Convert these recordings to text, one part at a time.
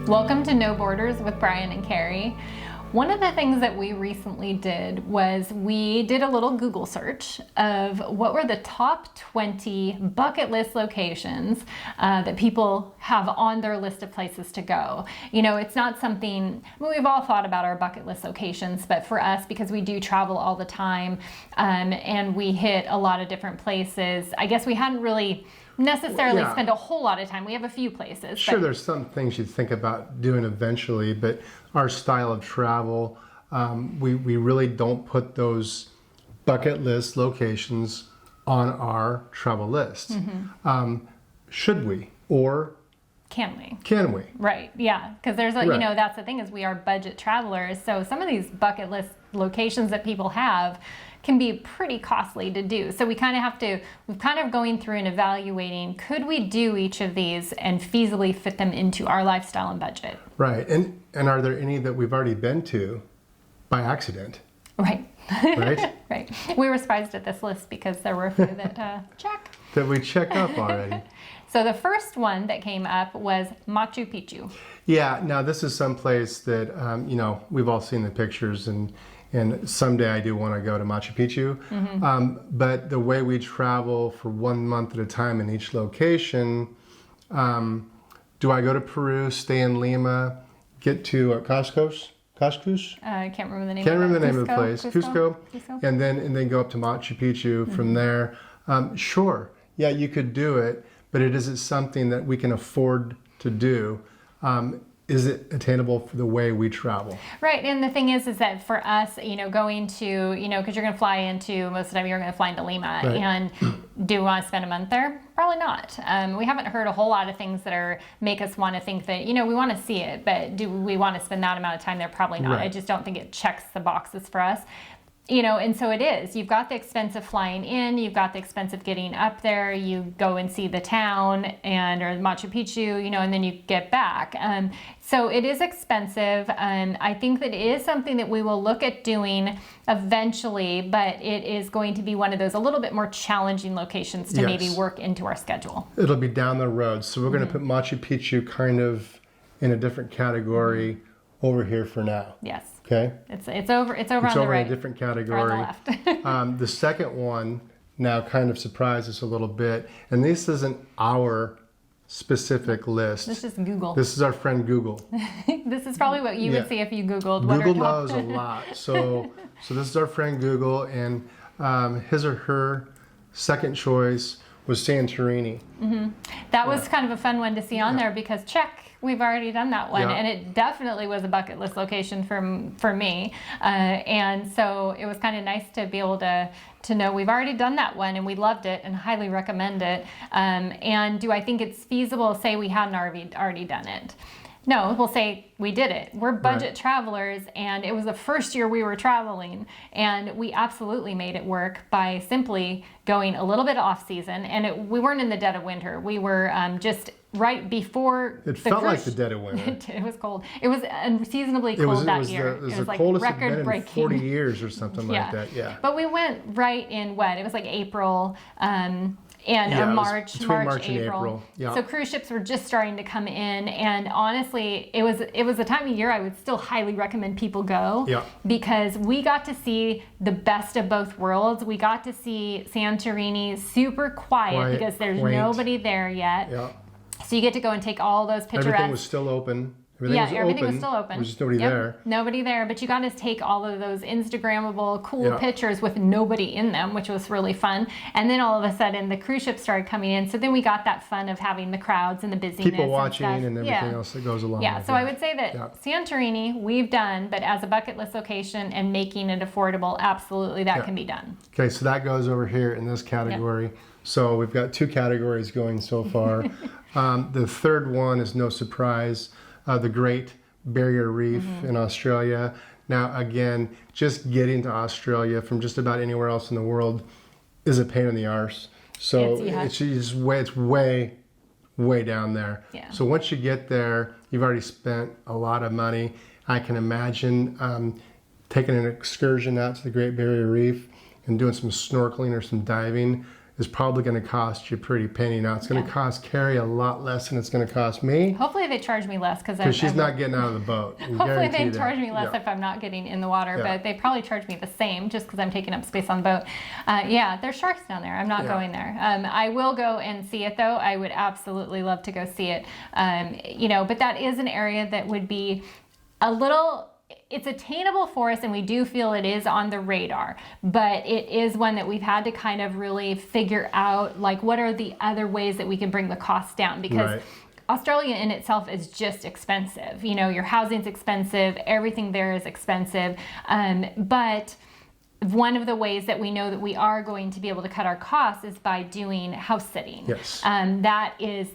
Welcome to No Borders with Brian and Carrie. One of the things that we recently did was we did a little Google search of what were the top 20 bucket list locations that people have on their list of places to go. You know, it's not something, we've all thought about our bucket list locations, but for us, because we do travel all the time and we hit a lot of different places, I guess we hadn't really necessarily spend a whole lot of time. We have a few places. Sure, there's some things you'd think about doing eventually, but our style of travel, we really don't put those bucket list locations on our travel list. Should we? Or can we? Can we? Right, yeah, because there's a, you know, that's the thing is we are budget travelers, so some of these bucket list locations that people have can be pretty costly to do. So we kind of have to, we're kind of going through and evaluating, could we do each of these and feasibly fit them into our lifestyle and budget? Right, and are there any that we've already been to by accident? Right. Right? Right. We were surprised at this list because there were a few that check. That we checked up already. So the first one that came up was Machu Picchu. Yeah, now this is someplace that, you know, we've all seen the pictures and someday I do want to go to Machu Picchu. But the way we travel for 1 month at a time in each location, do I go to Peru, stay in Lima, get to Cusco? I can't remember the name. Can't remember the name of the place. Cusco. And then go up to Machu Picchu from there. Sure, yeah, you could do it, but it isn't something that we can afford to do. Is it attainable for the way we travel? Right, and the thing is that for us, you know, going to, you know, because you're going to fly into, most of the time you're going to fly into Lima, right. And do we want to spend a month there? Probably not. We haven't heard a whole lot of things that make us want to think that, you know, we want to see it, but do we want to spend that amount of time there? Probably not. Right. I just don't think it checks the boxes for us. You know, and so it is. You've got the expense of flying in, you've got the expense of getting up there, you go and see the town or Machu Picchu, you know, and then you get back. So it is expensive. I think that it is something that we will look at doing eventually, but it is going to be one of those a little bit more challenging locations to maybe work into our schedule. It'll be down the road. So we're going to put Machu Picchu kind of in a different category over here for now. Yes. Okay. It's over on the right. In a different category. Or on the left. The second one now kind of surprised us a little bit, and this isn't our specific list. This is Google. This is our friend Google. This is probably what you would see if you Googled. Google knows a lot. So this is our friend Google, and his or her second choice was Santorini. That was kind of a fun one to see on there because check. We've already done that one, and it definitely was a bucket list location for me, and so it was kind of nice to be able to know we've already done that one and we loved it and highly recommend it. And do I think it's feasible? Say we hadn't already done it. No, we'll say we did it. We're budget travelers, and it was the first year we were traveling, and we absolutely made it work by simply going a little bit off season. And we weren't in the dead of winter. We were just right before. It felt like the dead of winter. It was cold. It was unseasonably cold that year. It was the like coldest it's been in 40 record-breaking. years or something like that. Yeah. But we went right in what? It was like April. March and April. Yeah. So cruise ships were just starting to come in, and honestly, it was a time of year I would still highly recommend people go. Yeah. Because we got to see the best of both worlds. We got to see Santorini super quiet because there's nobody there yet. Yeah. So you get to go and take all those picturesque. Everything was still open. Everything was still open. There was just nobody there. Nobody there, but you got to take all of those Instagrammable cool pictures with nobody in them, which was really fun. And then all of a sudden, the cruise ships started coming in. So then we got that fun of having the crowds and the busyness. People watching and everything else that goes along with so I would say that Santorini, we've done, but as a bucket list location and making it affordable, absolutely that can be done. Okay, so that goes over here in this category. Yep. So we've got 2 categories going so far. The third one is no surprise. The Great Barrier Reef in Australia. Now, again, just getting to Australia from just about anywhere else in the world is a pain in the arse. So it's way down there. Yeah. So once you get there, you've already spent a lot of money. I can imagine taking an excursion out to the Great Barrier Reef and doing some snorkeling or some diving is probably going to cost you a pretty penny. Now, it's going to cost Carrie a lot less than it's going to cost me. Hopefully they charge me less because she's not getting out of the boat. Hopefully they charge me less if I'm not getting in the water, but they probably charge me the same just because I'm taking up space on the boat. Yeah, there's sharks down there. I'm not going there. I will go and see it though. I would absolutely love to go see it. You know, but that is an area that would be a little... It's attainable for us, and we do feel it is on the radar, but it is one that we've had to kind of really figure out, like, what are the other ways that we can bring the cost down? Because Australia in itself is just expensive. You know, your housing's expensive, everything there is expensive, but one of the ways that we know that we are going to be able to cut our costs is by doing house sitting. Yes.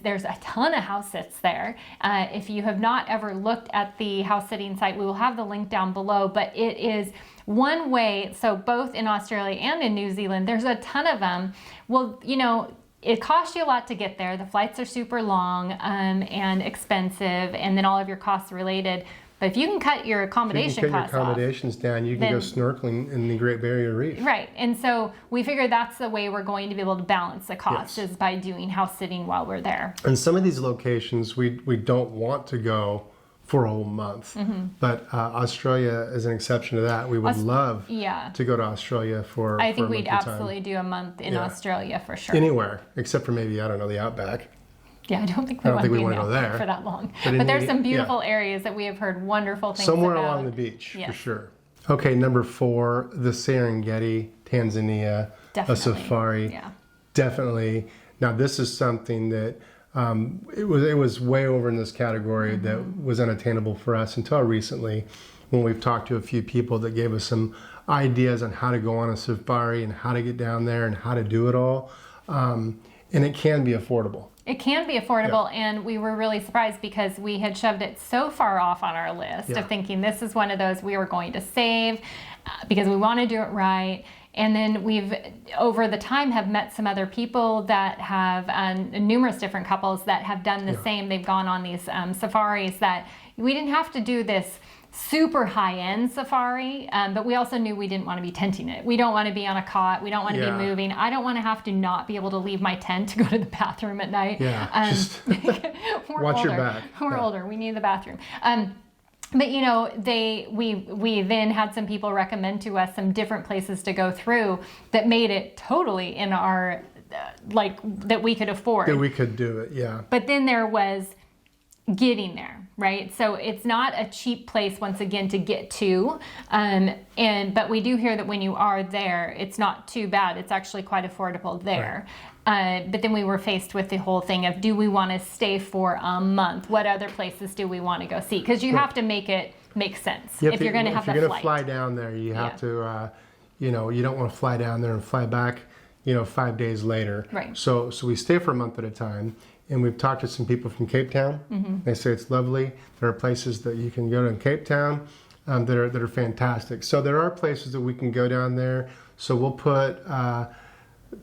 There's a ton of house sits there. If you have not ever looked at the house sitting site, we will have the link down below, but it is one way. So both in Australia and in New Zealand, there's a ton of them. Well, you know, it costs you a lot to get there. The flights are super long and expensive, and then all of your costs related. But if you can cut your accommodation costs accommodations down, you can go snorkeling in the Great Barrier Reef. Right. And so we figured that's the way we're going to be able to balance the cost is by doing house sitting while we're there. And some of these locations we don't want to go for a whole month. But Australia is an exception to that. We would love to go to Australia for I think for a we'd month absolutely do a month in Australia for sure. Anywhere, except for maybe, I don't know, the Outback. Yeah, I don't think we want to go there for that long. But there's some beautiful areas that we have heard wonderful things somewhere about. along the beach, for sure. Okay, number 4, the Serengeti, Tanzania, a safari. Yeah. Definitely. Now, this is something that it was way over in this category that was unattainable for us until recently, when we've talked to a few people that gave us some ideas on how to go on a safari and how to get down there and how to do it all. And it can be affordable. It can be affordable, and we were really surprised because we had shoved it so far off on our list of thinking this is one of those we were going to save because we want to do it right. And then we've, over the time, have met some other people that have, numerous different couples that have done the same. They've gone on these safaris that we didn't have to do this super high-end safari, but we also knew we didn't want to be tenting it. We don't want to be on a cot. We don't want to be moving. I don't want to have to not be able to leave my tent to go to the bathroom at night. Watch your back. We're older. We need the bathroom. But you know, we then had some people recommend to us some different places to go through that made it totally in our that we could afford. That we could do it, But then there was getting there, right? So it's not a cheap place once again to get to, but we do hear that when you are there, it's not too bad. It's actually quite affordable there. But then we were faced with the whole thing of, do we want to stay for a month? What other places do we want to go see? Because you have to make it make sense if you're going to have the flight. If you're going to fly down there, you have to, you don't want to fly down there and fly back, 5 days later. Right. So we stay for a month at a time. And we've talked to some people from Cape Town. They say it's lovely. There are places that you can go to in Cape Town that are fantastic. So there are places that we can go down there. So we'll put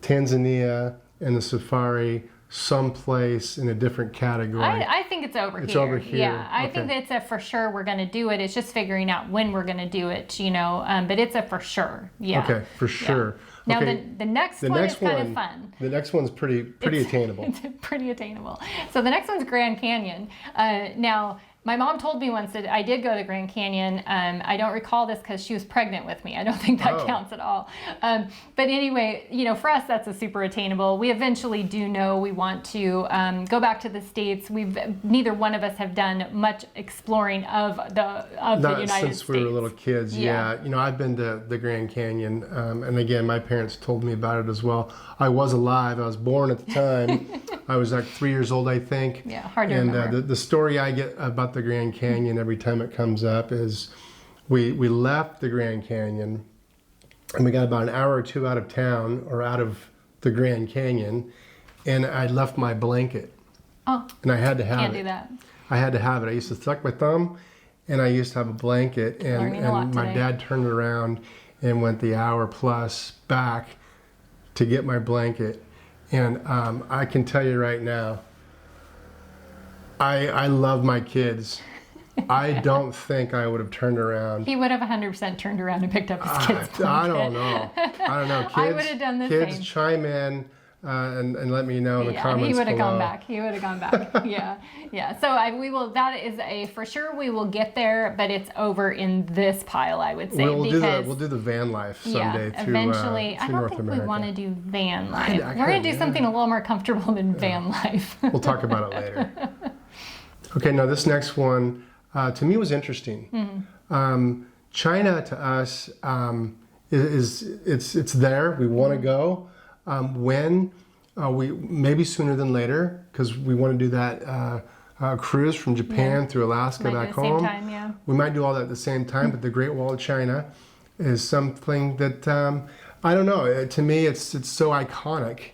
Tanzania and the safari someplace in a different category. I think it's over here. It's over here. Yeah, I think that's a for sure we're going to do it. It's just figuring out when we're going to do it, but it's a for sure. Yeah. Okay, for sure. Now okay. the next one is kind of fun. The next one's pretty attainable. It's pretty attainable. So the next one's Grand Canyon. Now, my mom told me once that I did go to Grand Canyon. I don't recall this because she was pregnant with me. I don't think that counts at all. But anyway, for us, that's a super attainable. We eventually do know we want to go back to the States. Neither one of us have done much exploring of the United States. Not since we were little kids. Yeah. I've been to the Grand Canyon, and again, my parents told me about it as well. I was alive. I was born at the time. I was like 3 years old, I think. Yeah, hard to remember. And the story I get about the Grand Canyon every time it comes up is we left the Grand Canyon and we got about an hour or two out of town or out of the Grand Canyon, and I left my blanket. Oh, and I had to have can't it. do that. I had to have it. I used to suck my thumb, and I used to have a blanket, and my dad turned around and went the hour plus back to get my blanket. And I can tell you right now, I love my kids. I don't think I would have turned around. He would have 100% turned around and picked up his kids' blanket. I don't know. Kids, I would have done the same. Kids chime in. and let me know in the comments he would have below. gone back. He would have gone back. Yeah. So we will. That is a for sure. We will get there, but it's over in this pile, I would say. We'll do the van life someday. Yeah, eventually. I don't North think America. we want to do van life. We're going to do something a little more comfortable than van life. We'll talk about it later. Okay, now this next one to me was interesting. China to us it's there. We want to go. When we maybe sooner than later, because we want to do that cruise from Japan through Alaska back home. Same time, yeah. We might do all that at the same time, but the Great Wall of China is something that I don't know. To me, it's so iconic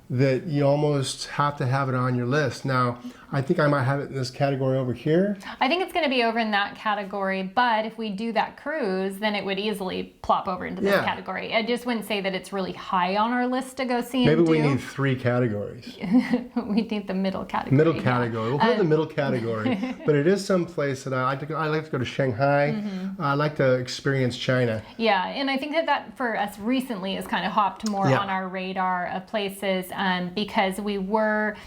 that you almost have to have it on your list. Now, I think I might have it in this category over here. I think it's going to be over in that category, but if we do that cruise, then it would easily plop over into this category. I just wouldn't say that it's really high on our list to go see Maybe and do. we need 3 categories. We need the middle category. Middle category. We'll put it in the middle category. But it is some place that I like to go to Shanghai. I like to experience China. Yeah, and I think that for us recently has kind of hopped more on our radar of places because we were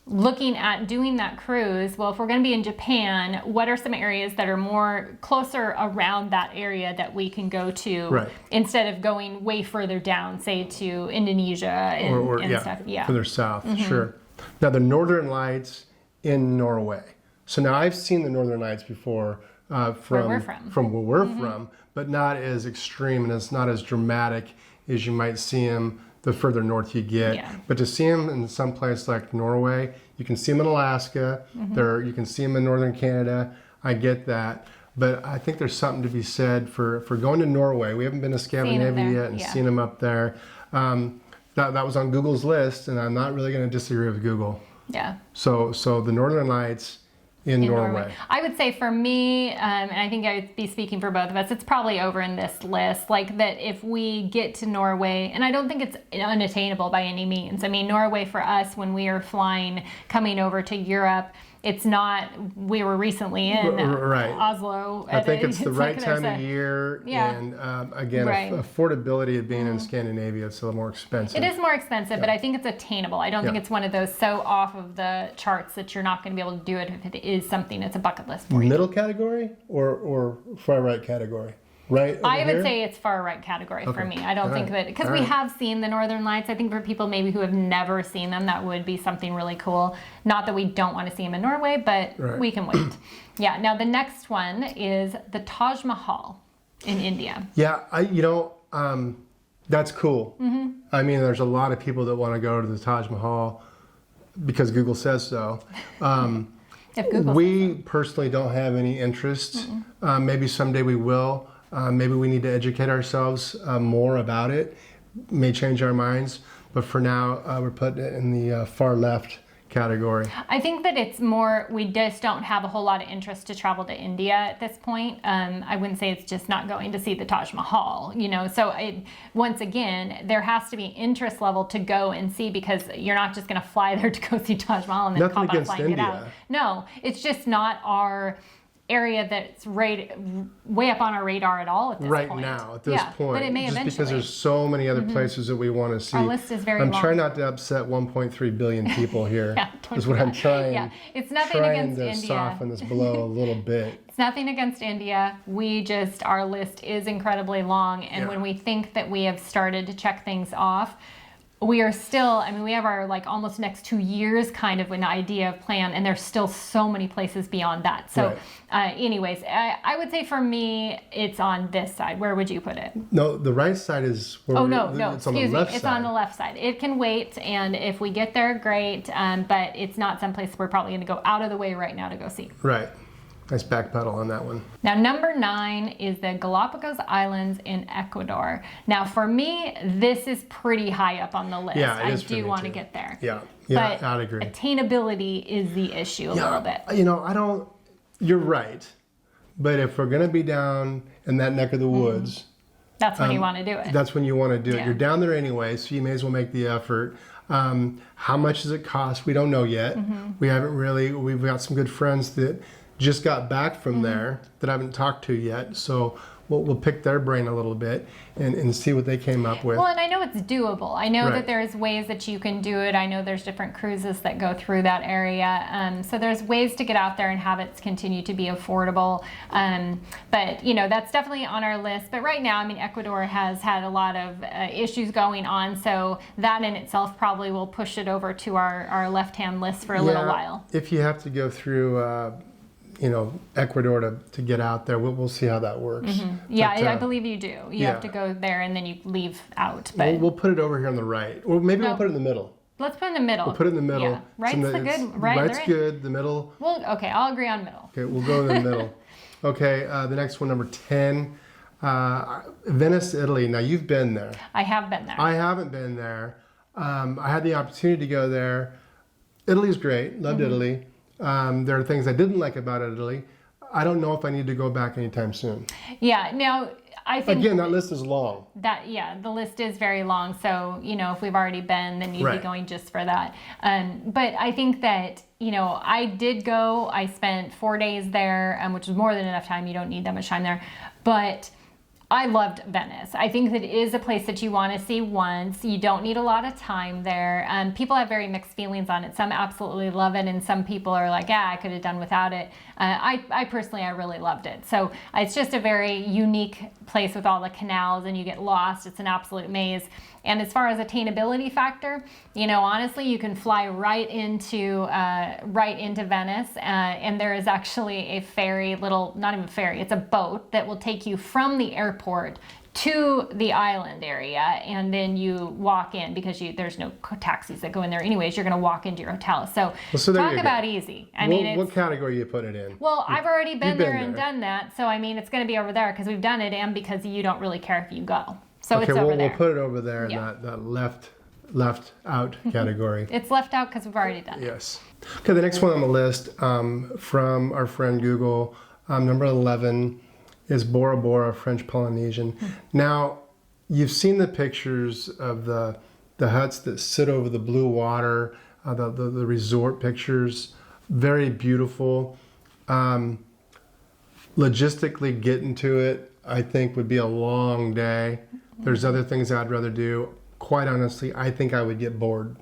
looking at doing that cruise. Well, if we're going to be in Japan, what are some areas that are more closer around that area that we can go to instead of going way further down, say to Indonesia and stuff? Yeah, further south, sure. Now the Northern Lights in Norway. So now I've seen the Northern Lights before from where we're from, but not as extreme and it's not as dramatic as you might see them the further north you get. But to see them in some place like Norway, you can see them in Alaska, you can see them in northern Canada, I get that. But I think there's something to be said for going to Norway. We haven't been to Scandinavia yet and seen them up there. That was on Google's list, and I'm not really going to disagree with Google. Yeah. So the Northern Lights in Norway. I would say for me, and I think I would be speaking for both of us, it's probably over in this list. Like that if we get to Norway, and I don't think it's unattainable by any means. I mean, Norway for us, when we are flying, coming over to Europe, it's not, we were recently in Oslo. I think it's the right time of year. And again, affordability of being in Scandinavia, it's a little more expensive. It is more expensive, but I think it's attainable. I don't think it's one of those so off of the charts that you're not going to be able to do it if it is something that's a bucket list for you. Middle category or far right category? Right. I would say it's far right category for me. I don't think that, because we have seen the Northern Lights. I think for people maybe who have never seen them, that would be something really cool. Not that we don't want to see them in Norway, but we can wait. Now the next one is the Taj Mahal in India. Yeah, that's cool. I mean, there's a lot of people that want to go to the Taj Mahal because Google says so. We personally don't have any interest. Maybe someday we will. Maybe we need to educate ourselves more about it. May change our minds, but for now, we're putting it in the far left category. I think that it's more, we just don't have a whole lot of interest to travel to India at this point. I wouldn't say it's just not going to see the Taj Mahal, So once again, there has to be interest level to go and see, because you're not just going to fly there to go see Taj Mahal and then pop out, fly and get out. No, it's just not our area that's way up on our radar at all at this point. Right now, at this point. But it may just eventually. Because there's so many other places that we want to see. Our list is very long. I'm trying not to upset 1.3 billion people here. Is what I'm trying. It's nothing against India. Soften this blow a little bit. It's nothing against India. Our list is incredibly long, and when we think that we have started to check things off, we are still, we have our almost next 2 years kind of an idea of plan, and there's still so many places beyond that. So anyways, I would say for me, it's on this side. Where would you put it? No, the right side is where it's on the left side. It's on the left side. It can wait, and if we get there, great, but it's not someplace we're probably going to go out of the way right now to go see. Right. Nice backpedal on that one. Now, number 9 is the Galapagos Islands in Ecuador. Now, for me, this is pretty high up on the list. Yeah, it I is do want to get there. Yeah, but I'd agree. Attainability is the issue a little bit. You're right. But if we're going to be down in that neck of the woods, that's when you want to do it. That's when you want to do it. You're down there anyway, so you may as well make the effort. How much does it cost? We don't know yet. We've got some good friends that just got back from there that I haven't talked to yet. So we'll pick their brain a little bit and see what they came up with. Well, and I know it's doable. I know Right. that there's ways that you can do it. I know there's different cruises that go through that area. So there's ways to get out there and have it continue to be affordable. But, you know, that's definitely on our list. But right now, I mean, Ecuador has had a lot of issues going on. So that in itself probably will push it over to our left-hand list for a little while. If you have to go through, you know, Ecuador to get out there, we'll see how that works. Mm-hmm. Yeah, But, I believe you do. You have to go there and then you leave out. But we'll put it over here on the right. Or maybe we'll put it in the middle. let's put it in the middle. We'll put it in the middle. Yeah. Right's the good. Right's good. The middle. Well, okay, I'll agree on middle. Okay, we'll go in the middle. Okay, the next one, number 10. Venice, Italy. Now, you've been there. I have been there. I haven't been there. I had the opportunity to go there. Italy's great. Loved Italy. There are things I didn't like about Italy. I don't know if I need to go back anytime soon. Yeah, now I think... Again, that list is long. The list is very long. So, you know, if we've already been, then you'd be going just for that. But I think that, you know, I did go. I spent 4 days there, which is more than enough time. You don't need that much time there. But I loved Venice. I think that it is a place that you want to see once. You don't need a lot of time there. People have very mixed feelings on it. Some absolutely love it, and some people are like, I could have done without it. I personally, I really loved it. So it's just a very unique place with all the canals, and you get lost. It's an absolute maze. And as far as attainability factor, you know, honestly, you can fly right into Venice, and there is actually a ferry, not even ferry, it's a boat that will take you from the airport to the island area, and then you walk in because there's no taxis that go in there anyways. You're going to walk into your hotel. So talk about easy. I mean, what category you put it in? Well, I've already been there and done that. So, I mean, it's going to be over there because we've done it, and because you don't really care if you go. So it's over there. We'll put it over there in that left out category. It's left out because we've already done it. Yes. Okay, the next one on the list from our friend Google, number 11 is Bora Bora, French Polynesian. Now, you've seen the pictures of the huts that sit over the blue water, the resort pictures, very beautiful. Logistically getting to it, I think, would be a long day. There's other things I'd rather do. Quite honestly, I think I would get bored.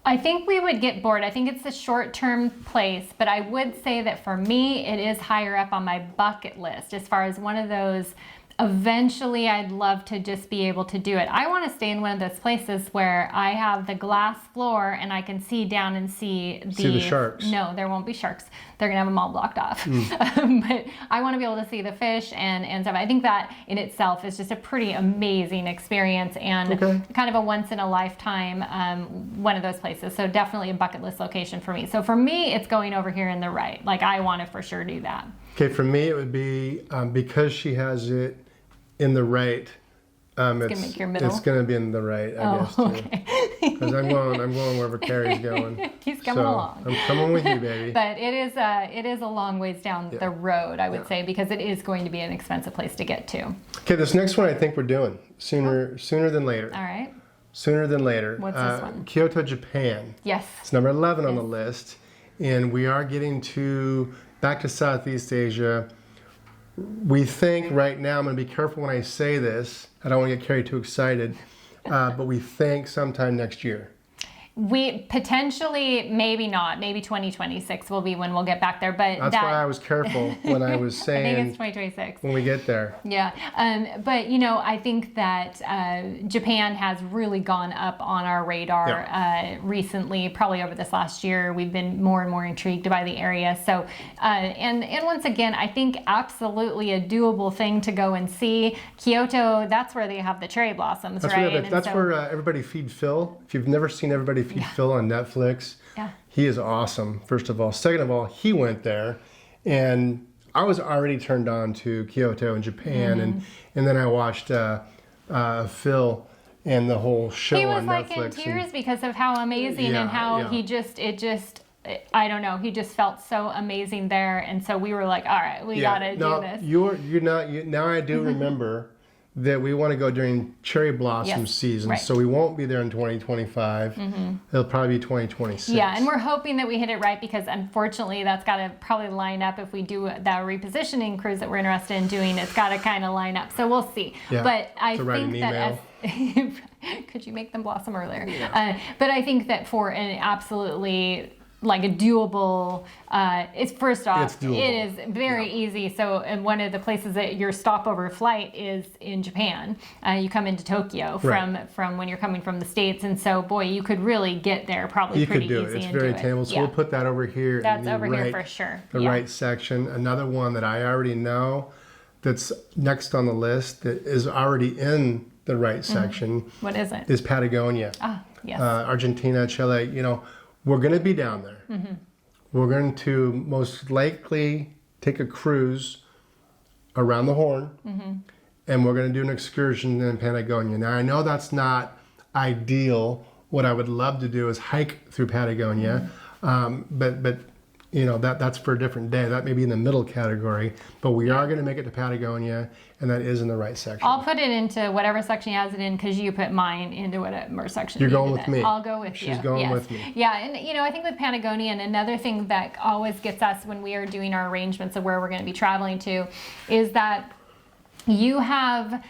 I think we would get bored. I think it's a short-term place, but I would say that for me, it is higher up on my bucket list as far as one of those. Eventually, I'd love to just be able to do it. I want to stay in one of those places where I have the glass floor and I can see down and see the sharks. No, there won't be sharks. They're going to have them all blocked off. But I want to be able to see the fish and stuff. I think that in itself is just a pretty amazing experience and kind of a once-in-a-lifetime one of those places. So definitely a bucket list location for me. So for me, it's going over here in the right. Like, I want to for sure do that. Okay, for me, it would be because she has it in the right. It's going to make your middle. It's going to be in the right, I guess, too. Okay. Because I'm going wherever Carrie's going. He's coming along. I'm coming with you, baby. But it is a long ways down the road, I would say, because it is going to be an expensive place to get to. Okay, this next one I think we're doing sooner than later. All right. Sooner than later. What's this one? Kyoto, Japan. Yes. It's number 11 on the list, and we are getting back to Southeast Asia. We think right now, I'm going to be careful when I say this. I don't want to get Carrie too excited, but we think sometime next year. We potentially, maybe not, maybe 2026 will be when we'll get back there. But that's why I was careful when I was saying I think it's 2026 when we get there. Yeah, but you know, I think that Japan has really gone up on our radar recently. Probably over this last year, we've been more and more intrigued by the area. So, and once again, I think absolutely a doable thing to go and see. Kyoto, that's where they have the cherry blossoms, right? That's where Everybody Feed Phil. If you've never seen Everybody Feed Phil on Netflix, he is awesome, first of all. Second of all, he went there, and I was already turned on to Kyoto and Japan, and then I watched Phil and the whole show on Netflix. He was like in tears because of how amazing and how I don't know, he just felt so amazing there, and so we were like, all right, we gotta do this. You're not. Now I do remember that we want to go during cherry blossom season. Right. So we won't be there in 2025. It'll probably be 2026. Yeah, and we're hoping that we hit it right, because unfortunately that's got to probably line up if we do that repositioning cruise that we're interested in doing. It's got to kind of line up. So we'll see. Yeah. But I So write think an that email. could you make them blossom earlier? Yeah. But I think that for an absolutely like a doable, it's first off, it is very easy. So, and one of the places that your stopover flight is in Japan. You come into Tokyo from when you're coming from the States, and so boy, you could really get there probably pretty easy. You could do it. It's very attainable. So we'll put that over here. That's over here for sure. The right section. Another one that I already know that's next on the list that is already in the right section. What is it? Is Patagonia. Ah, yes. Argentina, Chile. You know, we're going to be down there. We're going to most likely take a cruise around the Horn, and we're going to do an excursion in Patagonia. Now, I know that's not ideal. What I would love to do is hike through Patagonia, but you know, that's for a different day. That may be in the middle category, but we are going to make it to Patagonia, and that is in the right section. I'll put it into whatever section he has it in, because you put mine into whatever section. You're going with me. I'll go with you. She's going with me. Yeah, and you know, I think with Patagonia, and another thing that always gets us when we are doing our arrangements of where we're going to be traveling to, is that we have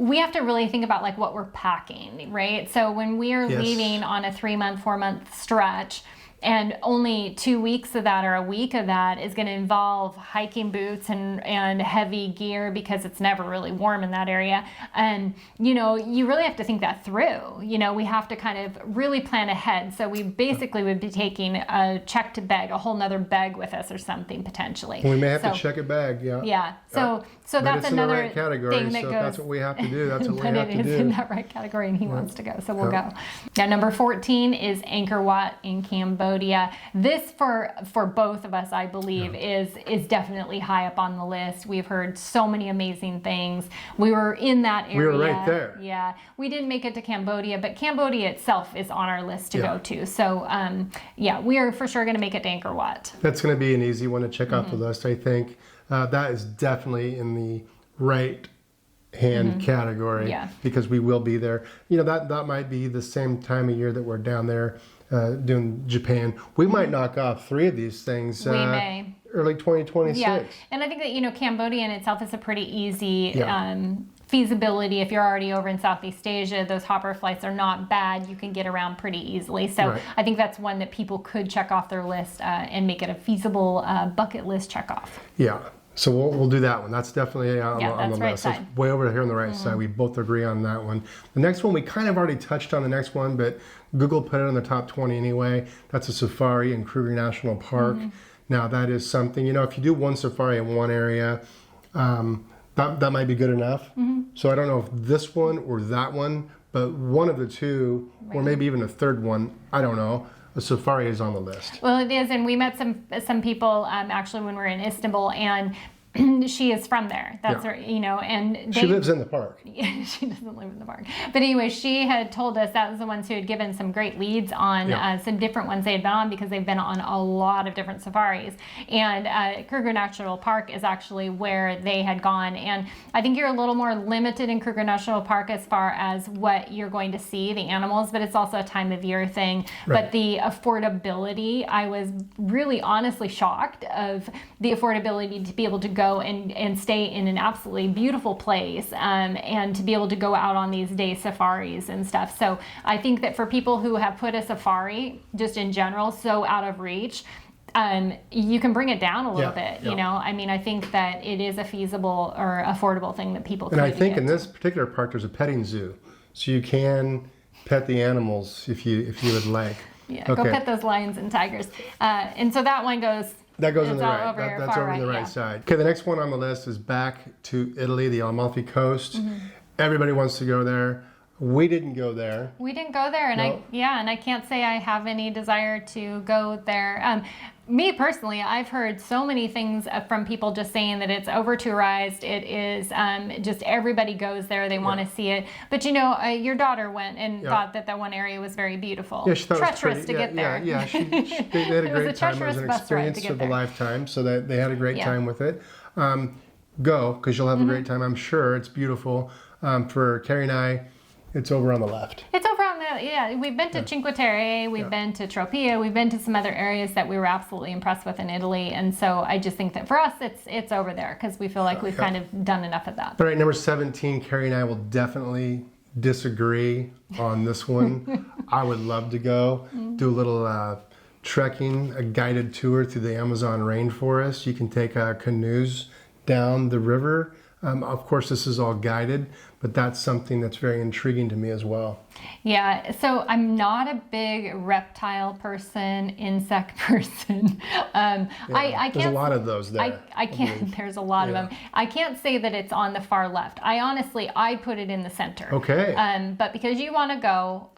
to really think about like what we're packing, right? So when we are leaving on a 3-month, 4-month stretch, and only 2 weeks of that or a week of that is going to involve hiking boots and heavy gear, because it's never really warm in that area. And, you know, you really have to think that through. You know, we have to kind of really plan ahead. So we basically would be taking a checked bag, a whole nother bag with us or something potentially. We may have to check a bag, Yeah. So that's it's another in the right category, thing that so goes. that's what we have to do. That's what we But have to it do. is in that right category, and he wants to go, so we'll go. Now, number 14 is Angkor Wat in Cambodia. This for both of us, I believe, is definitely high up on the list. We've heard so many amazing things. We were in that area. We were right there. Yeah, we didn't make it to Cambodia, but Cambodia itself is on our list to go to. So we are for sure going to make it to Angkor Wat. That's going to be an easy one to check off the list, I think. That is definitely in the right hand category, because we will be there. You know, that might be the same time of year that we're down there doing Japan. We might knock off 3 of these things. We may. Early 2026. Yeah, and I think that, you know, Cambodia in itself is a pretty easy feasibility. If you're already over in Southeast Asia, those hopper flights are not bad. You can get around pretty easily. So I think that's one that people could check off their list and make it a feasible bucket list check off. Yeah. So we'll do that one. That's definitely on the right list. side. It's way over here on the right side. We both agree on that one. The next one, we kind of already touched on the next one, but Google put it in the top 20 anyway. That's a safari in Kruger National Park. Now, that is something, you know, if you do one safari in one area, that might be good enough. So I don't know if this one or that one, but one of the two, or maybe even a third one, I don't know. A safari is on the list. Well, it is, and we met some people actually when we were in Istanbul, and she is from there. That's her, you know, and she lives in the park. She doesn't live in the park. But anyway, she had told us, that was the ones who had given some great leads on some different ones they had been on, because they've been on a lot of different safaris. And Kruger National Park is actually where they had gone. And I think you're a little more limited in Kruger National Park as far as what you're going to see, the animals, but it's also a time of year thing. But the affordability, I was really honestly shocked of the affordability to be able to go and stay in an absolutely beautiful place, and to be able to go out on these day safaris and stuff. So I think that for people who have put a safari just in general so out of reach, you can bring it down a little bit. You know, I mean, I think that it is a feasible or affordable thing that people can do. And I think in this particular park there's a petting zoo, so you can pet the animals if you would like. Go pet those lions and tigers. And so that one goes. That goes on the right. That's over on the right side. Okay, the next one on the list is back to Italy, the Amalfi Coast. Everybody wants to go there. We didn't go there. We didn't go there, and I can't say I have any desire to go there. Me personally, I've heard so many things from people just saying that it's over tourized. It is just everybody goes there. They want to see it. But you know, your daughter went and thought that one area was very beautiful. Yeah, she thought treacherous it was to get there. Yeah, they had a great time. It was an experience of a lifetime. So they had a great time with it. Go, because you'll have a great time. I'm sure it's beautiful. For Carrie and I, it's over on the left. It's over on the, we've been to Cinque Terre, we've been to Tropea, we've been to some other areas that we were absolutely impressed with in Italy. And so I just think that for us, it's over there because we feel like we've kind of done enough of that. All right, number 17, Carrie and I will definitely disagree on this one. I would love to go do a little trekking, a guided tour through the Amazon rainforest. You can take canoes down the river. Of course, this is all guided, but that's something that's very intriguing to me as well. Yeah, so I'm not a big reptile person, insect person. I can't. There's a lot of those there. I can't. There's a lot of them. I can't say that it's on the far left. I'd put it in the center. Okay. But because you want to go,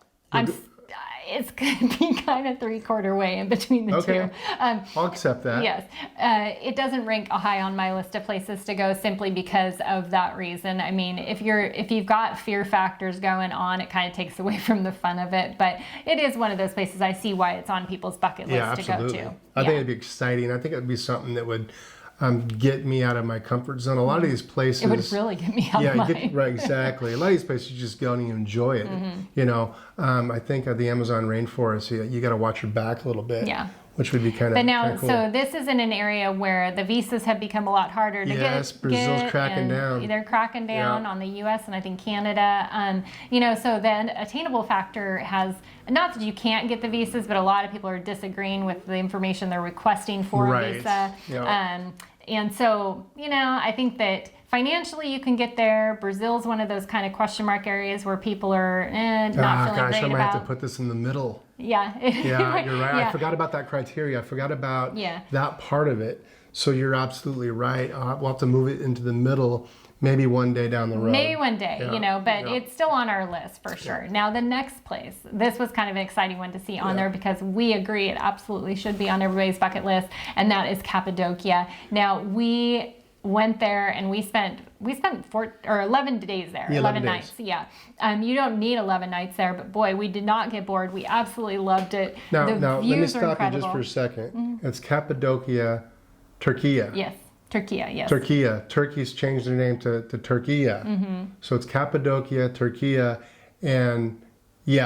it's going to be kind of 3/4 way in between the two. I'll accept that. Yes. It doesn't rank high on my list of places to go simply because of that reason. I mean, if you've got fear factors going on, it kind of takes away from the fun of it. But it is one of those places I see why it's on people's bucket list to go to. I think it'd be exciting. I think it'd be something that would get me out of my comfort zone. A lot of these places... It would really get me out of mine. Right, exactly. A lot of these places you just go and you enjoy it. You know, I think of the Amazon rainforest, you got to watch your back a little bit. Yeah. Which would be kind of But now, cool. so this is in an area where the visas have become a lot harder to get. Yes, Brazil's cracking down. They're cracking down on the U.S. and I think Canada. You know, so then attainable factor has, not that you can't get the visas, but a lot of people are disagreeing with the information they're requesting for a visa. And so, you know, I think that financially you can get there. Brazil's one of those kind of question mark areas where people are not feeling great about. I might have to put this in the middle. Yeah. Yeah, you're right. I forgot about that criteria. I forgot about that part of it. So you're absolutely right. We'll have to move it into the middle. Maybe one day down the road. Maybe one day, you know, but it's still on our list for sure. Now, the next place, this was kind of an exciting one to see on there because we agree it absolutely should be on everybody's bucket list, and that is Cappadocia. Now, we went there and we spent 11 days there, 11 nights. Yeah. You don't need 11 nights there, but boy, we did not get bored. We absolutely loved it. Now let me stop you just for a second. It's Cappadocia, Turkey. Yes. Turkey, yes. Turkey's changed their name to Turkey. So it's Cappadocia, Turkey. And we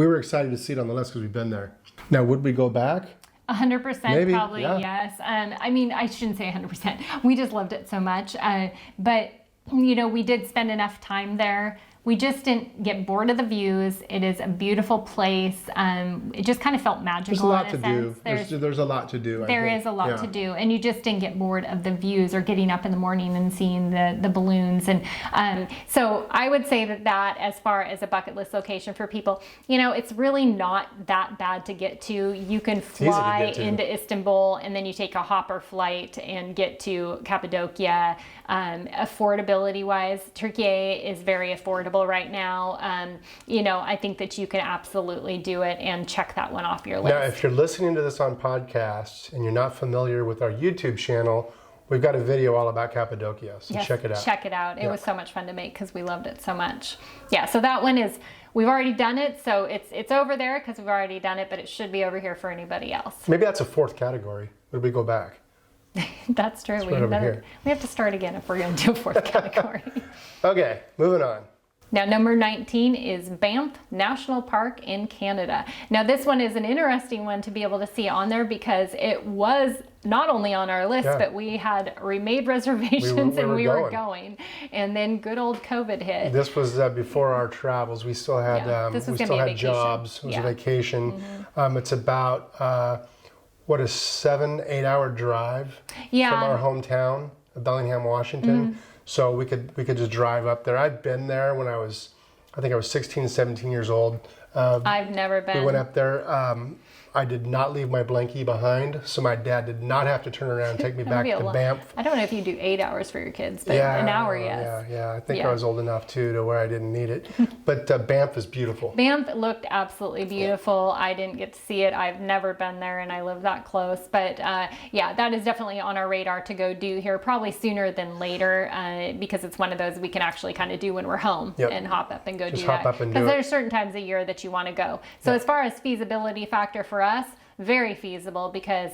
were excited to see it on the list because we've been there. Now, would we go back? 100% maybe, probably, yes. I mean, I shouldn't say 100%. We just loved it so much. But, you know, we did spend enough time there. We just didn't get bored of the views. It is a beautiful place. It just kind of felt magical. There's a lot to do. There's a lot to do. There is a lot to do. And you just didn't get bored of the views or getting up in the morning and seeing the balloons. And so I would say that as far as a bucket list location for people, you know, it's really not that bad to get to. You can fly into Istanbul and then you take a hopper flight and get to Cappadocia. Affordability wise, Turkey is very affordable right now. You know, I think that you can absolutely do it and check that one off your list. Now, if you're listening to this on podcast and you're not familiar with our YouTube channel, we've got a video all about Cappadocia, so check it out. Check it out. It was so much fun to make because we loved it so much. Yeah, so that one is, we've already done it, so it's over there because we've already done it, but it should be over here for anybody else. Maybe that's a fourth category. Would we go back? That's true. We have to start again if we're going to do a fourth category. Okay, moving on. Now, number 19 is Banff National Park in Canada. Now, this one is an interesting one to be able to see on there because it was not only on our list, but we had remade reservations and we were going. And then good old COVID hit. This was before our travels. We still had jobs. It was a vacation. It's about a 7-8 hour drive from our hometown of Bellingham, Washington. So we could just drive up there. I've been there when I think I was 16, 17 years old. I've never been. We went up there. I did not leave my blankie behind, so my dad did not have to turn around and take me back to Banff. I don't know if you do 8 hours for your kids, but an hour, yes. Yeah. I think I was old enough too to where I didn't need it. But Banff is beautiful. Banff looked absolutely beautiful. I didn't get to see it. I've never been there, and I live that close. But that is definitely on our radar to go do here, probably sooner than later, because it's one of those we can actually kind of do when we're home and hop up and go do that. Because there's certain times a year that you want to go. So as far as feasibility factor for us, very feasible because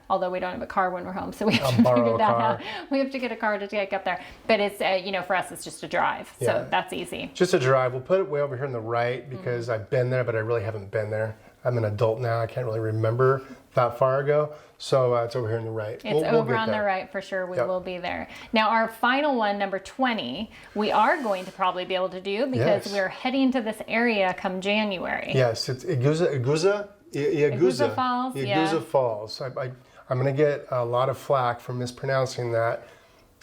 although we don't have a car when we're home, so we have I'll to borrow figure a that car. out. We have to get a car to take up there. But it's, for us, it's just a drive. Yeah. So that's easy. Just a drive. We'll put it way over here on the right because I've been there, but I really haven't been there. I'm an adult now. I can't really remember that far ago. So it's over here on the right. It's over on the right for sure. We will be there. Now, our final one, number 20, we are going to probably be able to do because we're heading to this area come January. Yes, it's Iguazu Falls. Iguazu Falls. I'm going to get a lot of flack for mispronouncing that.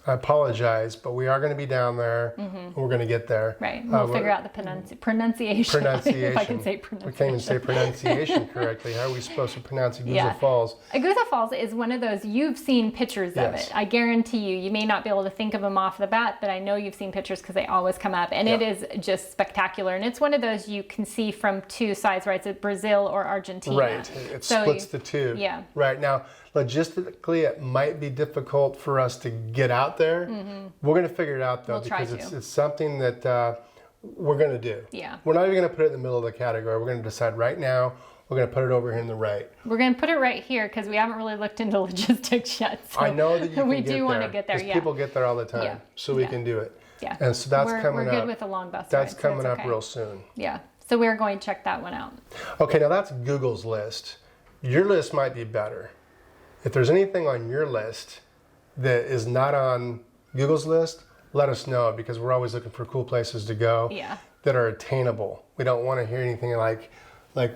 I apologize, but we are going to be down there. And we're going to get there. Right. We'll figure out the pronunciation. If I can say pronunciation. We can't even say pronunciation correctly. How are we supposed to pronounce Iguazu Falls? Iguazu Falls is one of those, you've seen pictures of it. I guarantee you. You may not be able to think of them off the bat, but I know you've seen pictures because they always come up. And it is just spectacular. And it's one of those you can see from two sides, right? It's Brazil or Argentina. Right. It splits the two. Yeah. Right. Now, logistically, it might be difficult for us to get out there. We're going to figure it out, though, because it's something that we're going to do. Yeah. We're not even going to put it in the middle of the category. We're going to decide right now. We're going to put it over here in the right. We're going to put it right here because we haven't really looked into logistics yet. So I know that you can we do want to get there. Yeah. People get there all the time, so we can do it. Yeah. And so that's coming up. We're good with the long bus That's ride, coming so up real soon. Yeah. So we're going to check that one out. Okay, now that's Google's list. Your list might be better. If there's anything on your list that is not on Google's list, let us know because we're always looking for cool places to go that are attainable. We don't want to hear anything like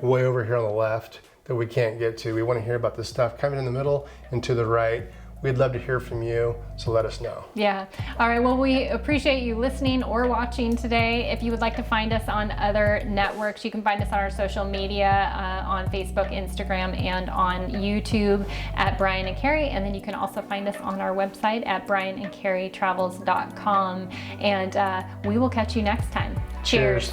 way over here on the left that we can't get to. We want to hear about the stuff coming in the middle and to the right. We'd love to hear from you, so let us know. Yeah. All right. Well, we appreciate you listening or watching today. If you would like to find us on other networks, you can find us on our social media on Facebook, Instagram, and on YouTube at Brian and Carrie. And then you can also find us on our website at brianandcarrietravels.com. And we will catch you next time. Cheers.